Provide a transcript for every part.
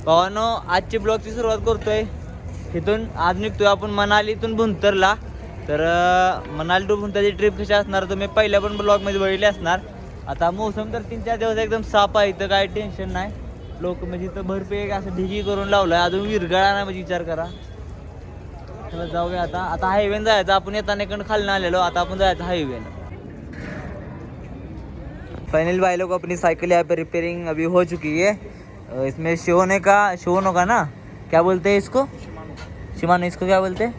भावानो आजची ब्लॉगची सुरुवात करतोय. इथून आज निघतोय आपण मनालीतून भुंतरला. तर मनाली टू भुंतरची ट्रिप कशी असणार तुम्ही पहिल्या पण ब्लॉगमध्ये बघितली असणार. आता मोसम तर 3-4 दिवस एकदम साफ आहे, इथं काय टेन्शन नाही. लोक म्हणजे इथं भरपे असं ढिगी करून लावलाय, अजून विरगळा नाही म्हणजे विचार करा. चला जाऊया आता हायवेन जायचं. आपण येताना इकडं खालनं आलेलो, आता आपण जायचं हायवेन. फाइनली भाई लोग अपनी साइकिल यहाँ पे रिपेयरिंग अभी हो चुकी है. इसमें शिओनो का ना क्या बोलते हैं इसको, शिमानो इसको क्या बोलते हैं,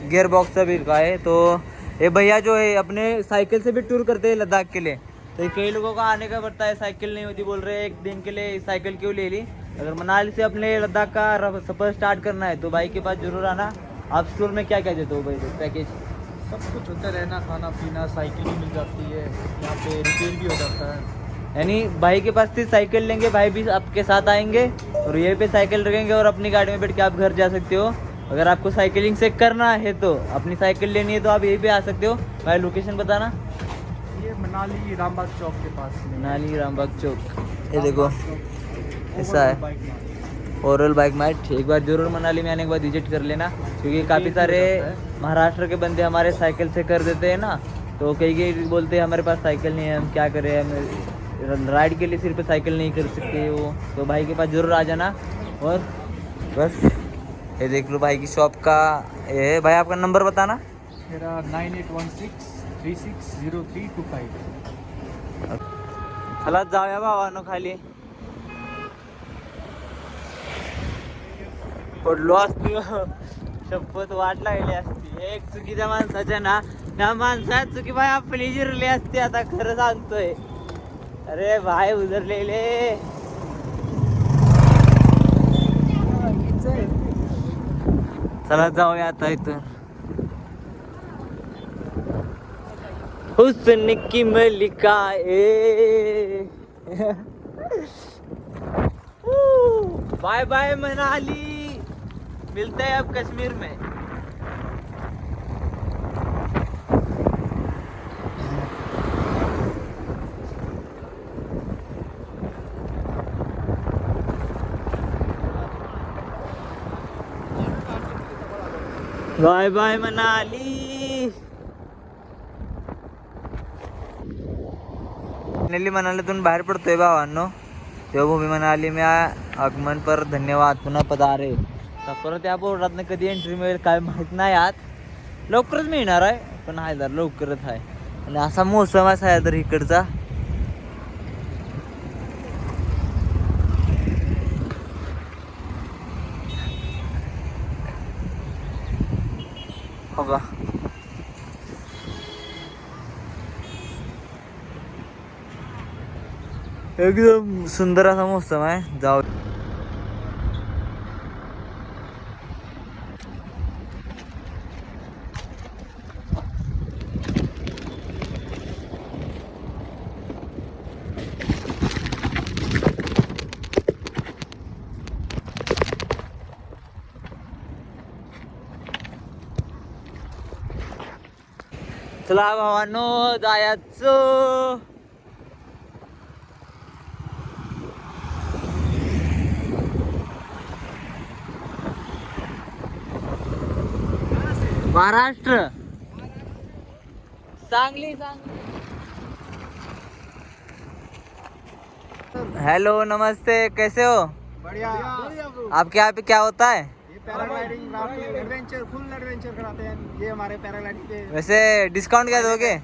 गियर बॉक्स भी का है. तो ये भैया जो है अपने साइकिल से भी टूर करते हैं लद्दाख के लिए. तो कई लोगों का आने का पड़ता है, साइकिल नहीं होती, बोल रहे हैं एक दिन के लिए साइकिल क्यों ले ली. अगर मनाली से अपने लद्दाख का सफ़र स्टार्ट करना है तो भाई के पास जरूर आना. आप स्टोर में क्या क्या देते हो भाई पैकेज? सब कुछ होता रहना, खाना पीना, साइकिल भी मिल जाती है यहाँ पे, रिपेयर भी हो जाता है. यानी भाई के पास से साइकिल लेंगे, भाई भी आपके साथ आएंगे और यहीं पे साइकिल रखेंगे और अपनी गाड़ी में बैठ के आप घर जा सकते हो. अगर आपको साइकिलिंग से करना है तो अपनी साइकिल लेनी है तो आप यहीं पे आ सकते हो. भाई लोकेशन बताना. ये मनाली रामबाग चौक के पास. मनाली रामबाग चौक. ये देखो ऐसा है ओवरऑल बाइक मार्ट. एक बार जरूर मनाली में आने के बाद विजिट कर लेना, क्योंकि काफ़ी सारे महाराष्ट्र के बंदे हमारे साइकिल से कर देते हैं ना. तो कई बोलते हैं हमारे पास साइकिल नहीं है, हम क्या करें, हम राइड के लिए सिर्फ साइकिल नहीं कर सकते वो. तो भाई के पास जरूर आ जाना. और बस ये देख लो भाई की शॉप का ये है. भाई आपका नंबर बताना. मेरा 9816360325. चला जाऊया भावानो खाली. पडलो असतो शपथ, वाट लागली असती. एक चुकीच्या माणसाच्या ना, त्या माणसात चुकी भाई आपली जिरली असती. आता खरं सांगतोय, अरे भाई उजरलेले. चला जाऊया आता इथून. हुस्न की मलिका ए बाय बाय मनाली, मिलते हैं अब कश्मीर में. Bye bye Manali. फायनली मनालीतून बाहेर पडतोय भावांनो. देवभूमी मनाली में आगमन पर धन्यवाद, पुन्हा पधारे. परत या बोर्डातनं कधी एंट्री मिळेल काय माहीत नाही. आत लवकरच मिळणार आहे, पण आहे जर लवकरच आहे. आणि असा मोसम असा आहे तर इकडचा. हो का एकदम सुंदर असा मोसम आहे. जाऊ चला भावानो जायचं. महाराष्ट्र सांगली. हेलो नमस्ते, कैसे हो? बढ़िया. आपके यहाँ पे क्या होता है? ये paragliding, rafting, adventure, full adventure कराते हैं. ये हमारे पैराग्लाइडिंग के. वैसे डिस्काउंट क्या दोगे?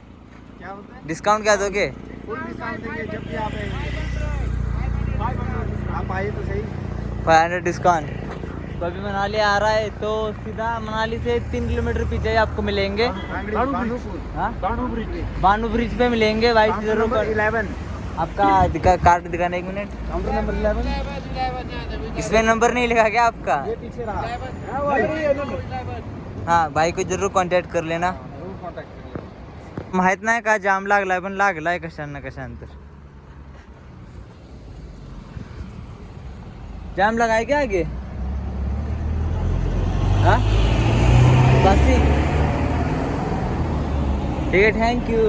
क्या बोलते हैं? डिस्काउंट क्या दोगे? फुल डिस्काउंट देंगे जब भी आप आएंगे. आप आइए तो सही. 500 डिस्काउंट. तो अभी मनाली आ रहा है तो सीधा मनाली से 3 किलोमीटर पीछे आपको मिलेंगे. बानू ब्रिज पे मिलेंगे भाई. जरूर 11. आपका कार्ड दिखाना. 1 मिनट. Counter number 11. इसमें नंबर नहीं लिखा क्या आपका? ये पीछे रहा. हाँ भाई को जरूर कांटेक्ट कर लेना. जरूर कॉन्टॅक्ट करेगा. माहित नाही का जाम लागलाय, पण लागलाय कशानं कशानंतर. जाम लगाए क्या आगे? हाँ बासी. ठीक है, थैंक यू.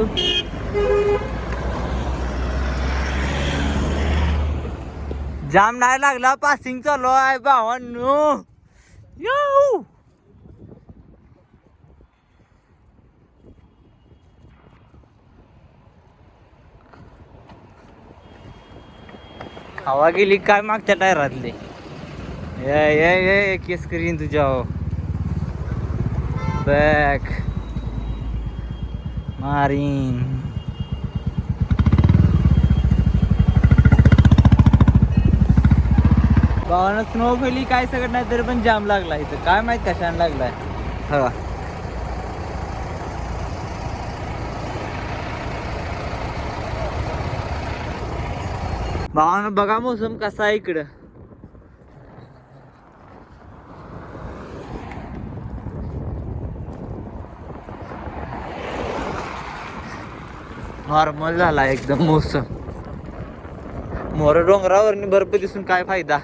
जाम नाही लागला, पासिंग चालू आहे भावांनो. यो हवा गेली काय मागच्या टायरातले. ये केस करीन तुझ्या बॅक मारीन. भावानं स्नो फेली काय सगळं नाही तरी पण जाम लागला इथं, काय माहित कशाने लागलाय. हा भावानं बघा मोसम कसा आहे इकडं. नॉर्मल झाला एकदम मोसम. मोर डोंगरावरनी बर्फ दिसून काय फायदा,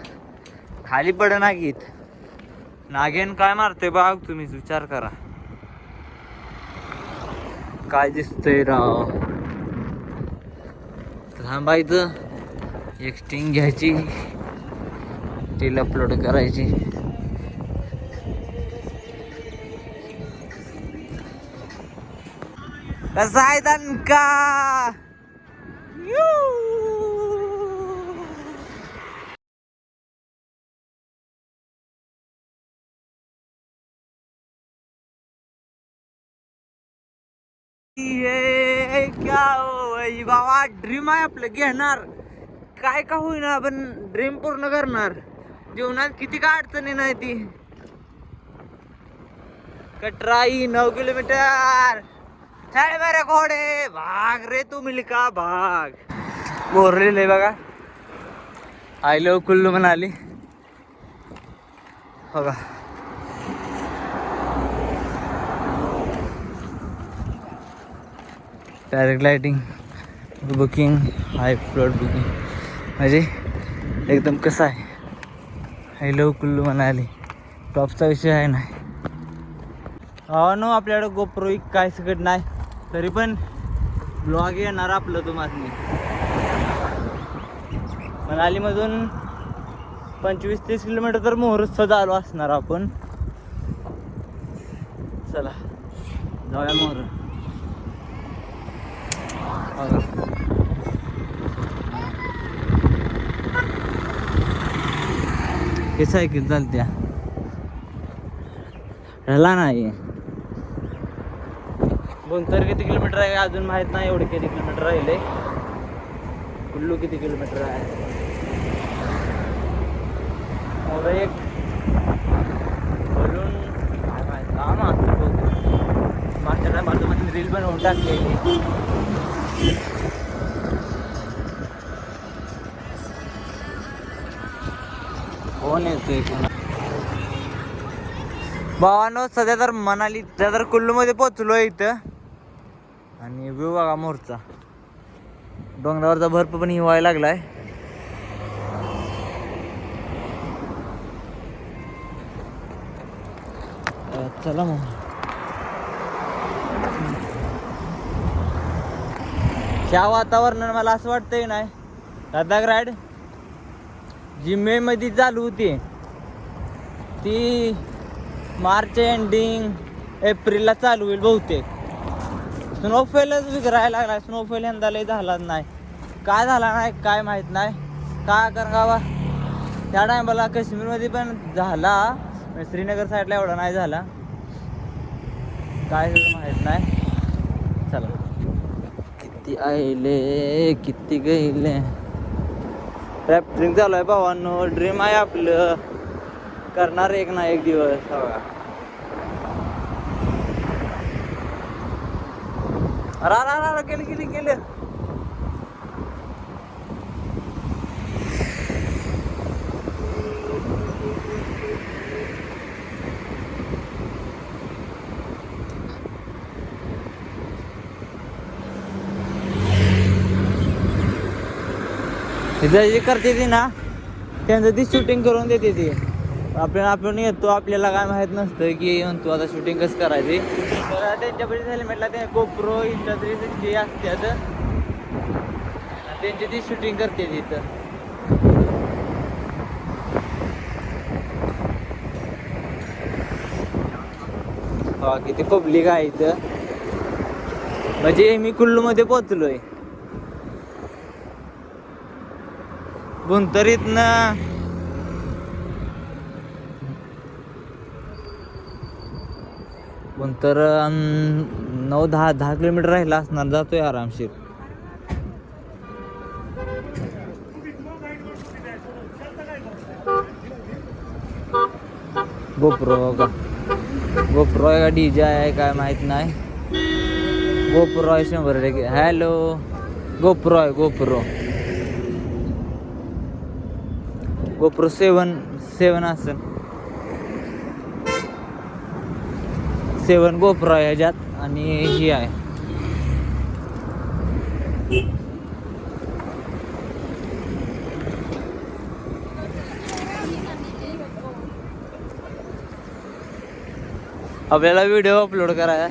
खाली पड ना गीत. नागेन काय मारते बाग, तुम्हीच विचार करा काय दिसतंय राव. थांबायचं, एक स्टिंग घ्यायची, रील अपलोड करायची. कसा आहे दणका. ये क्या बाबा, ड्रीम आहे आपलं, घेणार काय का होईना आपण ड्रीम पूर्ण करणार. जीवनात किती का अडचणी नाही ती. कटराई 9 किलोमीटर. चल मेरे घोडे भाग रे तू मिल्का भाग. मोरलेलं बघा. आय लव कुल्लू मनाली बघा. पॅराग्लायडिंग बुकिंग, हाय फ्लोट बुकिंग, म्हणजे एकदम कसं आहे. आय लव कुल्लू मनाली टॉपचा विषय आहे ना. नो आपल्याकडं गोप्रो काय सगळं नाही तरी पण ब्लॉग येणार आपलं तुम्हाला. मनालीमधून 25-30 किलोमीटर तर मोहरच आलो असणार आपण. चला जाऊया मोहर. हे सायकल चालत्या ह्याला नाही. बोनतर किती किलोमीटर आहे अजून माहित नाही. एवढे किती किलोमीटर राहिले, कुल्लू किती किलोमीटर आहे. और एक बोलून काय माहित काम असतं. मागच्या टायमाला तुम्हाला रील बनवून टाकली. कोण येतोय कोण. भावानो सध्या तर मनाली सध्या तर कुल्लू मध्ये पोहोचलो इथं. आणि व्ह्यू बघा मोरचा. डोंगरावरचा बर्फ पण हिवायला लागलाय. चला मग ह्या वातावरणात मला असं वाटतंय नाही लडाख राईड जी मे मध्ये चालू होती ती मार्च एंडिंग एप्रिलला चालू होईल बहुतेक. स्नोफॉलच विकरायला लागला. स्नोफॉल यंदा लय झाला नाही. काय झाला नाही काय माहीत नाही. काय कारण गावा त्या टायमाला काश्मीरमध्ये पण झाला, श्रीनगर साईडला एवढा नाही झाला. काय माहीत नाही. चला किती आले किती गेले. रॅफ्टिंग चालू आहे भावांनो. ड्रीम आहे आपलं, करणार एक ना एक दिवस. बघा रा केलं. जे करते ती ना त्यांचं ती शूटिंग करून देते ती. आपण येतो, आपल्याला काय माहीत नसतं की येऊन तू आता शूटिंग कसं करायची. तर त्यांच्याकडे हेल्मेटला ते गोप्रो Insta360 असतात, त्यांची ती शूटिंग करते तिथं. हा किती पब्लिक आहे इथं. म्हणजे मी कुल्लू मध्ये पोहोचलोय. बुंतरीतनं बुंतर 9-10 किलोमीटर राहिला असणार. जातोय आरामशीर. गोप्रो का गोप्रो आहे का डीजे आहे काय माहित नाही. गोप्रो आहे 100%. हॅलो गोप्रो आहे गोप्रो 7 असेल. 7 गोप्रो आहे ह्याच्यात. आणि ही आहे आपल्याला व्हिडिओ अपलोड करायचा.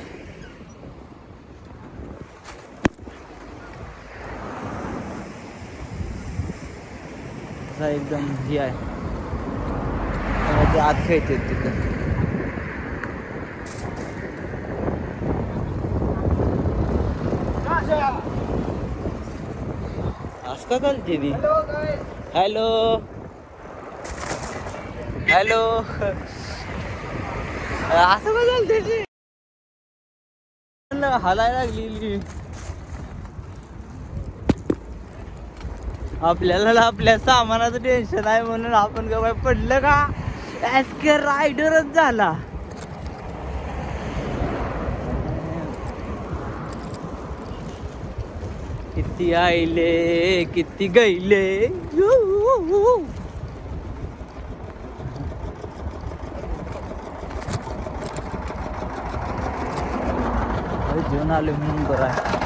एकदम ही आहे. आत खेळते तिथं. असं का चालते ती. हॅलो हॅलो असं का चालते ती. हलायला लागली. आपल्याला आपल्या सामानाचं टेन्शन आहे म्हणून आपण काय पडलं का एसके रायडरच झाला. किती आईले किती गईले. जेवण आले म्हणून बरं आहे.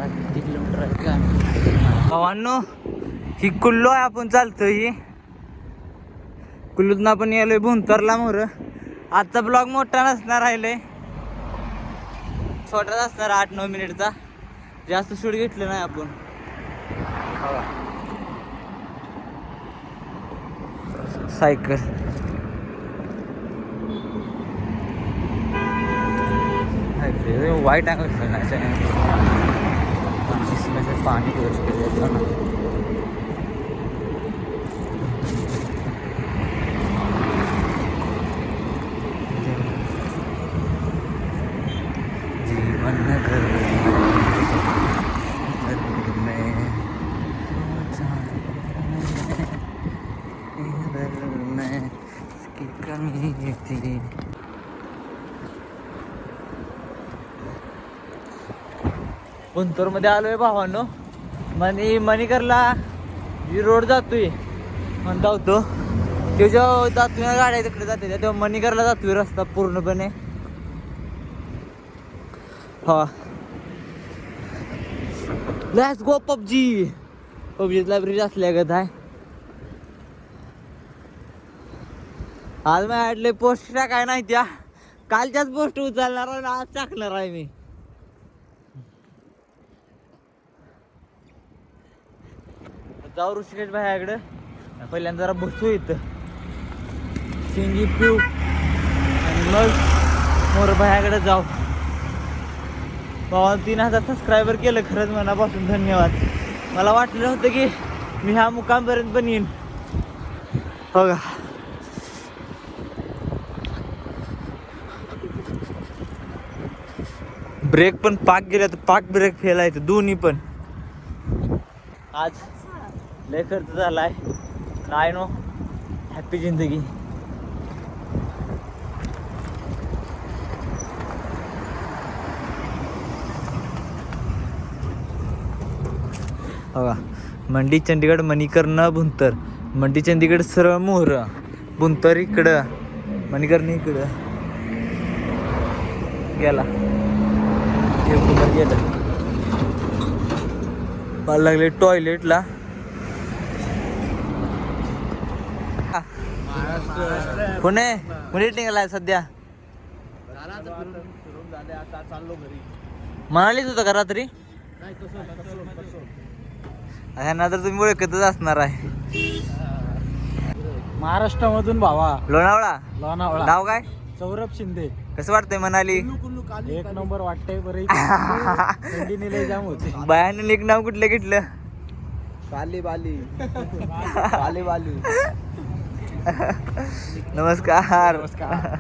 किती किलोमीटर आहे का भावांनो. ही कुल्लू आहे. आपण चालतोय ही कुल्लूतनं आपण यालोय भुंतरला मोर. आजचा ब्लॉग मोठा नसणार राहिलंय. छोटाच असणार 8-9 मिनिटचा. जास्त शूट घेतलं नाही आपण. सायकल वाईट एंगल इसमें से पानी की वजह से ना. जीवन नगर में इसकी कमी थी. बुंतूर मध्ये आलोय भावांनो. मणिकरला जी रोड जातोय म्हणता होतो ते जेव्हा जातोय गाड्या तिकडे जाते तेव्हा मणिकरला जातोय रस्ता पूर्णपणे. हा लेट्स गो पबजीतला ब्रिज असल्यागत आहे. आज माझ्याकडले पोस्ट टाकाय नाही त्या कालच्याच पोस्ट उचलणार आणि आज टाकणार आहे मी. जाऊ ऋषिकेश भाईकडे पहिल्यांदा जरा बसू इथं शिंगी पिऊ आणि मग मोर भाईकडे जाऊ. 3000 सबस्क्रायबर केलं. खरंच मनापासून धन्यवाद. मला वाटलं होतं की मी ह्या मुकामपर्यंत पण येईन. हो का ब्रेक पण पाक गेला तर पाक ब्रेक फेल आहे दोन्ही पण. आज लय खर्च झालाय. नाही नो हॅपी जिंदगी. बघा मंडी चंदीगड मणिकर्ण भुंतर. मंडी चंदीगड सरळ मोहर. भुंतर इकडं मणिकर्ण इकडं गेला. गेलं. मला लागले टॉयलेटला. पुणे निघालाय सध्या. चाललो घरी. मनालीच होतं का रात्री? ह्यांना तर तुम्ही ओळखतच असणार आहे. महाराष्ट्रामधून भावा, लोणावळा. लोणावळा. नाव काय? सौरभ शिंदे. कसं वाटतंय मनाली? एक नंबर वाटतंय बरं. थंडी लय जाम होते. बायानं एक नाव कुठलं घेतलं? बाली बाली बाली बाली. नमस्कार. नमस्कार.